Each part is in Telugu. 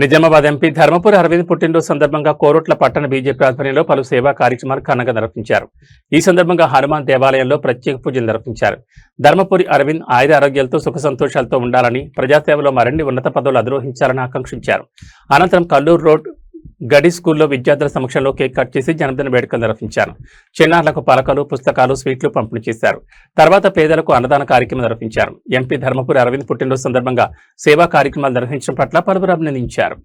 నిజామాబాద్ ఎంపీ ధర్మపురి అరవింద్ పుట్టినరోజు సందర్భంగా కోరుట్ల పట్టణ బీజేపీ ఆధ్వర్యంలో పలు సేవా కార్యక్రమాలు ఘనంగా నిర్వహించారు. ఈ సందర్భంగా హనుమాన్ దేవాలయంలో ప్రత్యేక పూజలు నిర్వహించారు. ధర్మపురి అరవింద్ ఆయుర ఆరోగ్యాలతో సుఖ సంతోషాలతో ఉండాలని, ప్రజాసేవలో మరిన్ని ఉన్నత పదవులు అధిరోహించాలని ఆకాంక్షించారు. అనంతరం కల్లూరు రోడ్ గడి స్కూల్లో విద్యార్థుల సమక్షంలో కేక్ కట్ చేసి జన్మదిన వేడుకలు నిర్వహించారు. చిన్నారులకు పలకలు, పుస్తకాలు, స్వీట్లు పంపిణీ చేశారు. తర్వాత పేదలకు అన్నదాన కార్యక్రమం నిర్వహించారు. ఎంపీ ధర్మపురి అరవింద్ పుట్టినరోజు సందర్భంగా సేవా కార్యక్రమాలు నిర్వహించడం పట్ల పలువురు అభినందించారు.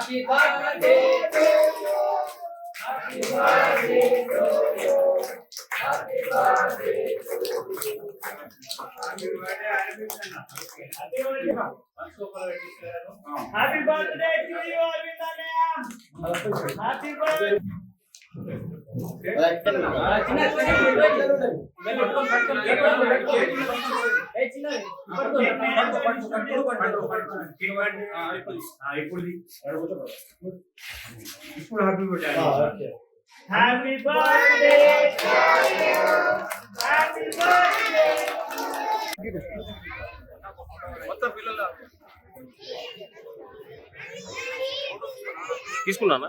Happy birthday to you. Happy birthday to you. Happy birthday to you. Happy birthday to you, Arvind. Happy birthday. Happy birthday to you. Happy birthday. తీసుకున్నానా?